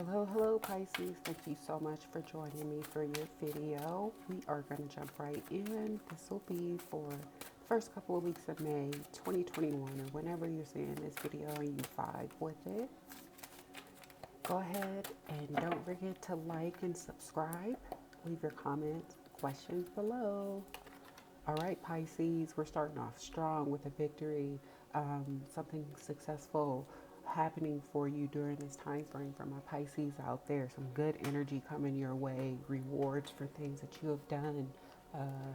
Hello, Pisces. Thank you so much for joining me for your video. We are going to jump right in. This will be for the first couple of weeks of May 2021, or whenever you're seeing this video and you vibe with it. Go ahead and don't forget to like and subscribe. Leave your comments, questions below. All right, Pisces, we're starting off strong with a victory, something successful happening for you during this time frame for my Pisces out there. Some good energy coming your way, rewards for things that you have done, uh,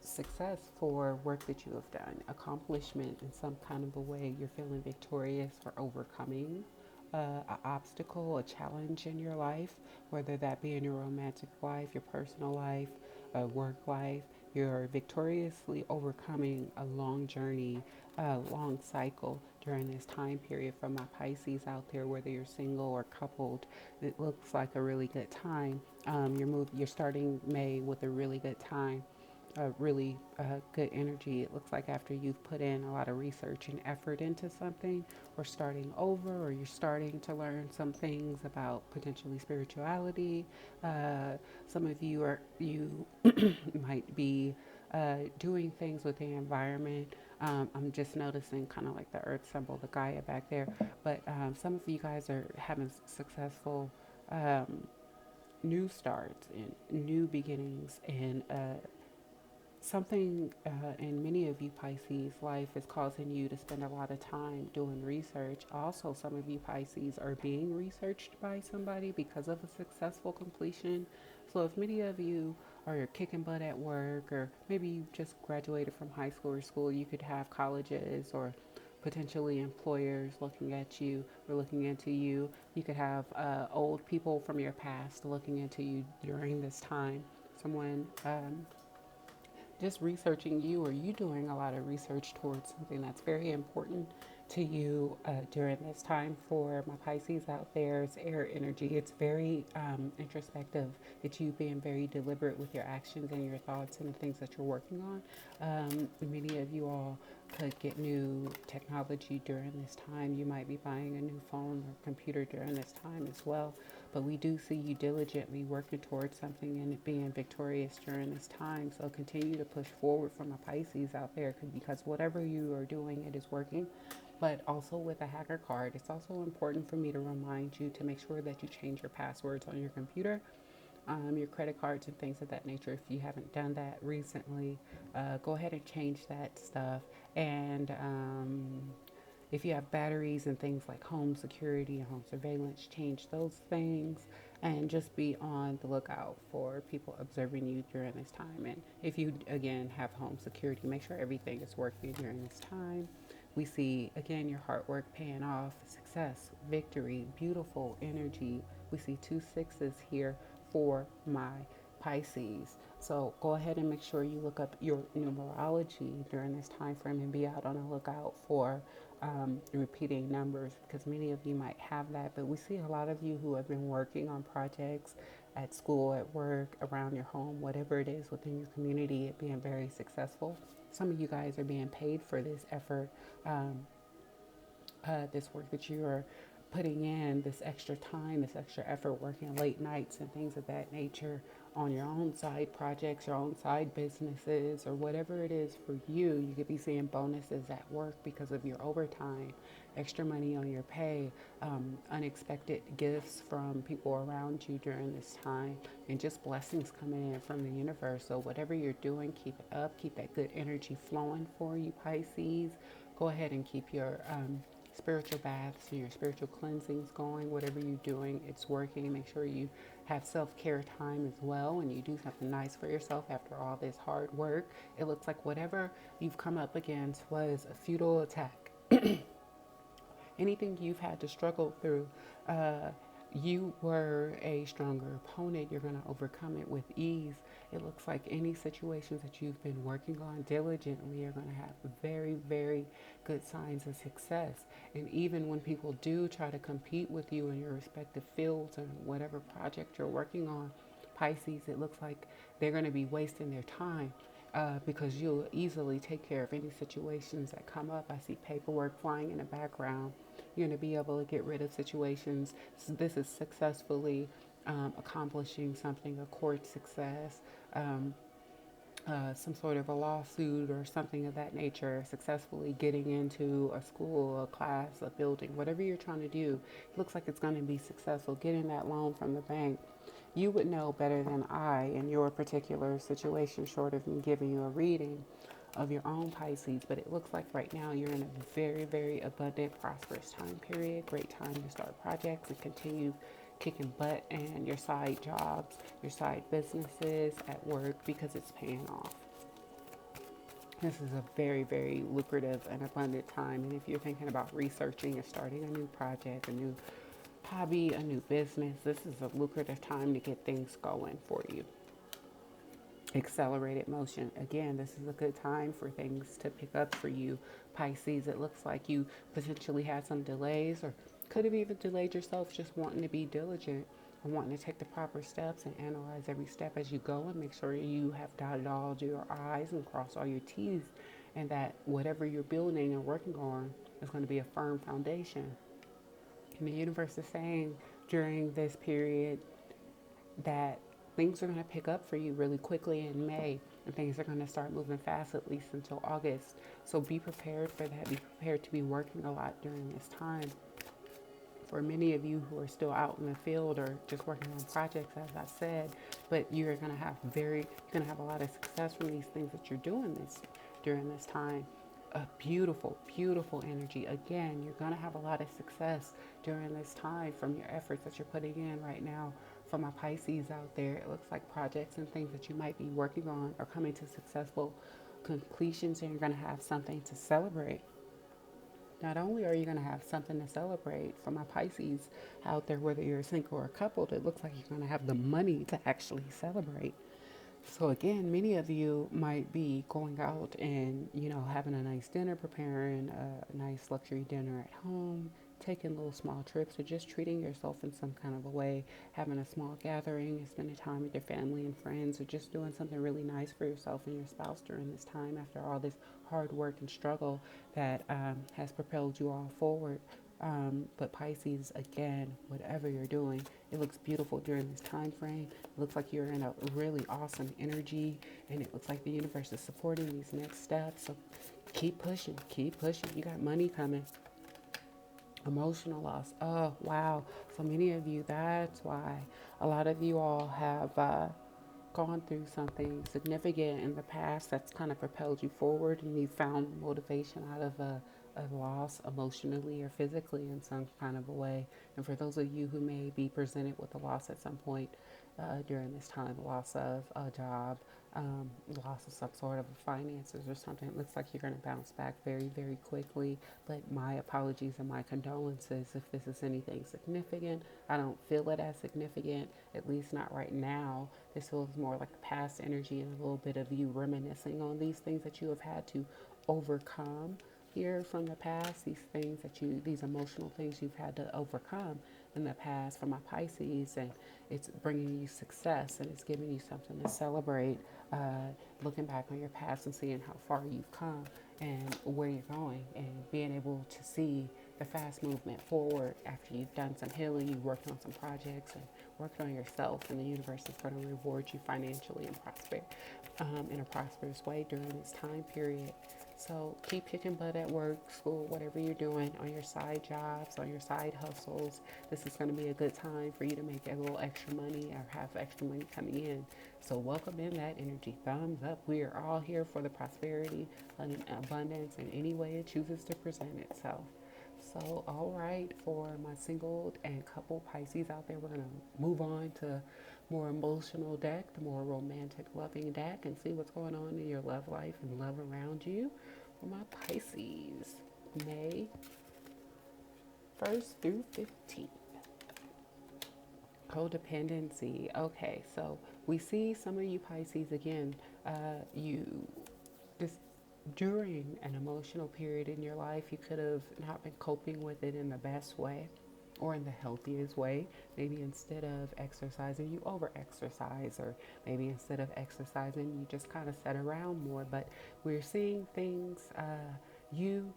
success for work that you have done, accomplishment in some kind of a way. You're feeling victorious for overcoming an obstacle, a challenge in your life, whether that be in your romantic life, your personal life, work life. You're victoriously overcoming a long journey, a long cycle during this time period. For my Pisces out there, whether you're single or coupled, it looks like a really good time. You're starting May with a really good time, a really good energy. It looks like after you've put in a lot of research and effort into something, or starting over, or you're starting to learn some things about potentially spirituality. Some of you might be doing things with the environment. I'm just noticing kind of like the earth symbol, the Gaia back there. But some of you guys are having successful um, new starts and new beginnings, and something in many of you Pisces life is causing you to spend a lot of time doing research. Also, some of you Pisces are being researched by somebody because of a successful completion. So if many of you are kicking butt at work, or maybe you just graduated from high school or school, you could have colleges or potentially employers looking at you or looking into you. You could have old people from your past looking into you during this time. Someone just researching you, or you doing a lot of research towards something that's very important to you during this time. For my Pisces out there, it's air energy. It's very introspective. It's you being very deliberate with your actions and your thoughts and the things that you're working on. Many of you all could get new technology during this time. You might be buying a new phone or computer during this time as well. But we do see you diligently working towards something and being victorious during this time. So continue to push forward from a Pisces out there, because whatever you are doing, it is working. But also with a hacker card, it's also important for me to remind you to make sure that you change your passwords on your computer, your credit cards and things of that nature. If you haven't done that recently, go ahead and change that stuff. And if you have batteries and things like home security and home surveillance, change those things, and just be on the lookout for people observing you during this time. And if you, again, have home security, make sure everything is working during this time. We see, again, your hard work paying off, success, victory, beautiful energy. We see two sixes here for my Pisces. So go ahead and make sure you look up your numerology during this time frame and be out on the lookout for repeating numbers, because many of you might have that. But we see a lot of you who have been working on projects at school, at work, around your home, whatever it is within your community, it being very successful. Some of you guys are being paid for this effort, um, this work that you are putting in, this extra time, this extra effort, working late nights and things of that nature on your own side projects, your own side businesses, or whatever it is for you. You could be seeing bonuses at work because of your overtime, extra money on your pay, unexpected gifts from people around you during this time, and just blessings coming in from the universe. So whatever you're doing, keep it up, keep that good energy flowing for you, Pisces. Go ahead and keep your spiritual baths and your spiritual cleansings going. Whatever you're doing, it's working. Make sure you have self-care time as well, and you do something nice for yourself after all this hard work. It looks like whatever you've come up against was a futile attack. Anything you've had to struggle through, you were a stronger opponent. You're going to overcome it with ease. It looks like any situations that you've been working on diligently are going to have very, very good signs of success. And even when people do try to compete with you in your respective fields and whatever project you're working on, Pisces, it looks like they're going to be wasting their time. because you'll easily take care of any situations that come up. I see paperwork flying in the background. You're going to be able to get rid of situations. So this is successfully accomplishing something, a court success, um, some sort of a lawsuit or something of that nature, successfully getting into a school, a class, a building, whatever you're trying to do. It looks like it's going to be successful. Getting that loan from the bank. You would know better than I in your particular situation, short of me giving you a reading of your own Pisces. But it looks like right now you're in a very, very abundant, prosperous time period. Great time to start projects and continue kicking butt in your side jobs, your side businesses at work because it's paying off. This is a very, very lucrative and abundant time. And if you're thinking about researching and starting a new project, a new hobby, a new business, this is a lucrative time to get things going for you. Accelerated motion. Again, this is a good time for things to pick up for you, Pisces. It looks like you potentially had some delays or could have even delayed yourself just wanting to be diligent and wanting to take the proper steps and analyze every step as you go and make sure you have dotted all your I's and crossed all your T's and that whatever you're building and working on is going to be a firm foundation. And the universe is saying during this period that things are going to pick up for you really quickly in May and things are going to start moving fast at least until August. So be prepared for that. Be prepared to be working a lot during this time. For many of you who are still out in the field or just working on projects, as I said, but you're going to have a lot of success from these things that you're doing this during this time. A beautiful, beautiful energy. Again, you're going to have a lot of success during this time from your efforts that you're putting in right now. For my Pisces out there, it looks like projects and things that you might be working on are coming to successful completions and you're going to have something to celebrate. Not only are you going to have something to celebrate for my Pisces out there, whether you're single or coupled, it looks like you're going to have the money to actually celebrate. So again, many of you might be going out and, having a nice dinner, preparing a nice luxury dinner at home, taking little small trips, or just treating yourself in some kind of a way, having a small gathering and spending time with your family and friends, or just doing something really nice for yourself and your spouse during this time after all this hard work and struggle that has propelled you all forward. But Pisces, again, whatever you're doing, it looks beautiful during this time frame. It looks like you're in a really awesome energy, and it looks like the universe is supporting these next steps. So keep pushing, keep pushing. You got money coming. Emotional loss. Oh, wow. So many of you, that's why a lot of you all have gone through something significant in the past that's kind of propelled you forward and you found motivation out of a loss emotionally or physically in some kind of a way. And for those of you who may be presented with a loss at some point during this time, loss of a job, loss of some sort of finances or something, it looks like you're going to bounce back very, very quickly. But my apologies and my condolences if this is anything significant. I don't feel it as significant, at least not right now. This feels more like past energy and a little bit of you reminiscing on these things that you have had to overcome here from the past, these emotional things you've had to overcome in the past for my Pisces, and it's bringing you success and it's giving you something to celebrate, looking back on your past and seeing how far you've come and where you're going and being able to see the fast movement forward after you've done some healing, you've worked on some projects and worked on yourself, and the universe is going to reward you financially and in a prosperous way during this time period. So keep kicking butt at work, school, whatever you're doing, on your side jobs, on your side hustles. This is going to be a good time for you to make a little extra money or have extra money coming in. So welcome in that energy. Thumbs up. We are all here for the prosperity and abundance in any way it chooses to present itself. So, all right, for my single and couple Pisces out there, we're going to move on to more emotional deck, the more romantic, loving deck, and see what's going on in your love life and love around you. For my Pisces, May 1st through 15th. Codependency. Okay, so we see some of you Pisces again. You this during an emotional period in your life, you could have not been coping with it in the best way. or in the healthiest way. Maybe instead of exercising, you over exercise, or maybe instead of exercising, you just kind of sit around more. But we're seeing things you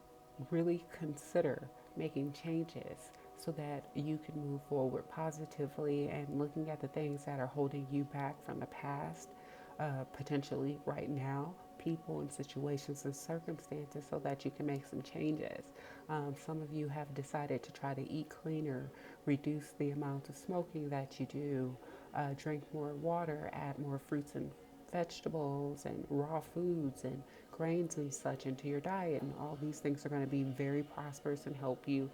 really consider making changes so that you can move forward positively and looking at the things that are holding you back from the past, potentially right now, people and situations and circumstances, so that you can make some changes. Some of you have decided to try to eat cleaner, reduce the amount of smoking that you do, drink more water, add more fruits and vegetables and raw foods and grains and such into your diet. And all these things are going to be very prosperous and help you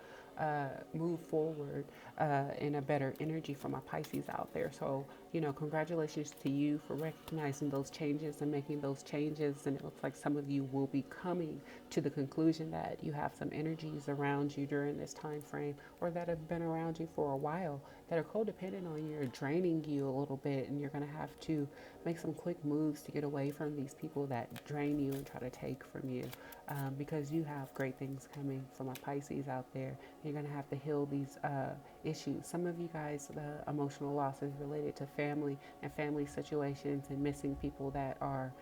move forward in a better energy for my Pisces out there. So, congratulations to you for recognizing those changes and making those changes. And it looks like some of you will be coming to the conclusion that you have some energies around you during this time frame, or that have been around you for a while, that are codependent on you or draining you a little bit. And you're going to have to make some quick moves to get away from these people that drain you and try to take from you, because you have great things coming from my Pisces out there. You're going to have to heal these issues. Some of you guys, the emotional loss is related to family and family situations, and missing people that are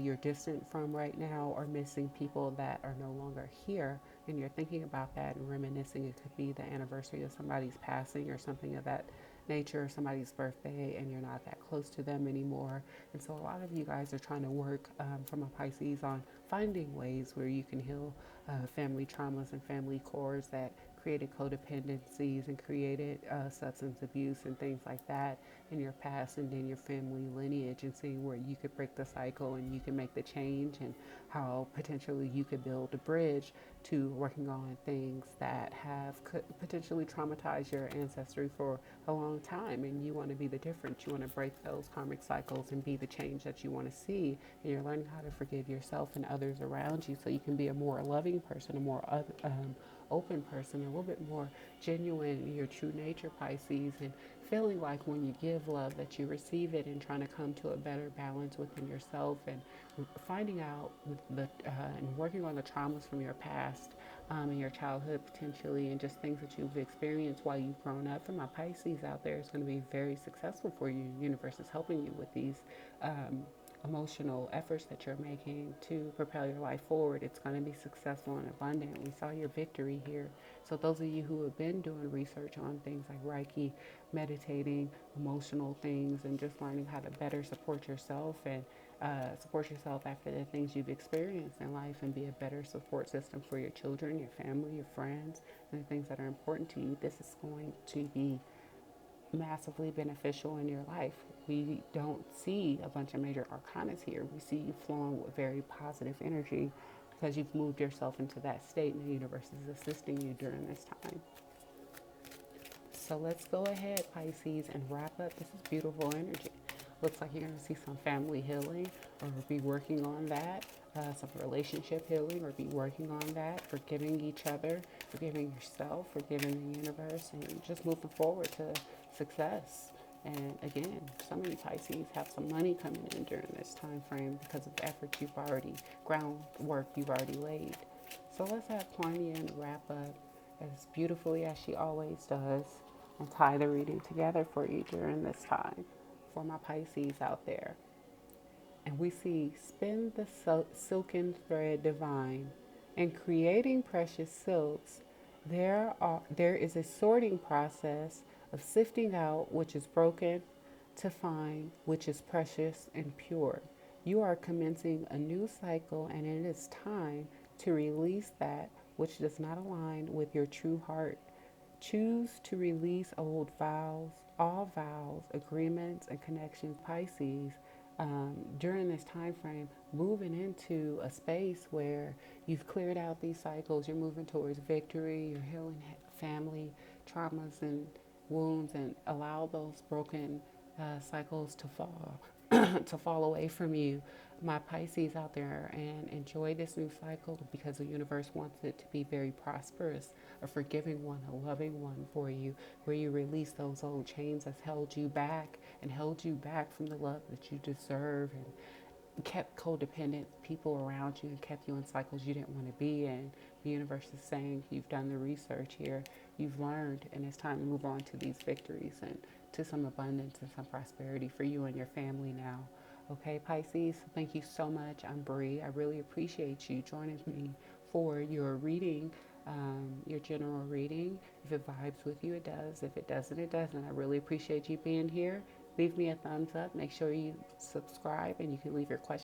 you're distant from right now, or missing people that are no longer here. And you're thinking about that and reminiscing. It could be the anniversary of somebody's passing or something of that nature, or somebody's birthday, and you're not that close to them anymore. And so a lot of you guys are trying to work from a Pisces on finding ways where you can heal family traumas and family cores that created codependencies and created substance abuse and things like that in your past and in your family lineage, and seeing where you could break the cycle and you can make the change, and how potentially you could build a bridge to working on things that have potentially traumatized your ancestry for a long time. And you want to be the difference. You want to break those karmic cycles and be the change that you want to see. And you're learning how to forgive yourself and others around you, so you can be a more loving person, a more open person, a little bit more genuine in your true nature, Pisces, and feeling like when you give love that you receive it, and trying to come to a better balance within yourself, and finding out and working on the traumas from your past, in your childhood potentially, and just things that you've experienced while you've grown up. For my Pisces out there, is going to be very successful for you. The universe is helping you with these emotional efforts that you're making to propel your life forward. It's going to be successful and abundant. We saw your victory here. So those of you who have been doing research on things like Reiki, meditating, emotional things, and just learning how to better support yourself and support yourself after the things you've experienced in life, and be a better support system for your children, your family, your friends, and the things that are important to you, this is going to be massively beneficial in your life. We don't see a bunch of major arcanas here. We see you flowing with very positive energy, because you've moved yourself into that state, and the universe is assisting you during this time. So let's go ahead, Pisces, and wrap up. This is beautiful energy. Looks like you're going to see some family healing, or be working on that. Some relationship healing, or be working on that. Forgiving each other, forgiving yourself, forgiving the universe, and just moving forward to success. And again, some of you Pisces have some money coming in during this time frame because of the efforts you've already, groundwork you've already laid. So let's have Plania wrap up as beautifully as she always does, and tie the reading together for you during this time for my Pisces out there. And we see, spin the silken thread divine. In creating precious silks, there is a sorting process of sifting out which is broken to find which is precious and pure. You are commencing a new cycle, and it is time to release that which does not align with your true heart. Choose to release old vows, all vows, agreements, and connections, Pisces, during this time frame, moving into a space where you've cleared out these cycles. You're moving towards victory. You're healing family traumas and wounds, and allow those broken cycles to fall to fall away from you, my Pisces out there, and enjoy this new cycle, because the universe wants it to be very prosperous, a forgiving one, a loving one for you, where you release those old chains that's held you back, and held you back from the love that you deserve, and kept codependent people around you, and kept you in cycles you didn't want to be in. The universe is saying, you've done the research here. you've learned, and it's time to move on to these victories and to some abundance and some prosperity for you and your family now. Okay, Pisces, thank you so much. I'm Bri. I really appreciate you joining me for your reading, your general reading. If it vibes with you, it does. If it doesn't, it doesn't. I really appreciate you being here. Leave me a thumbs up. Make sure you subscribe, and you can leave your questions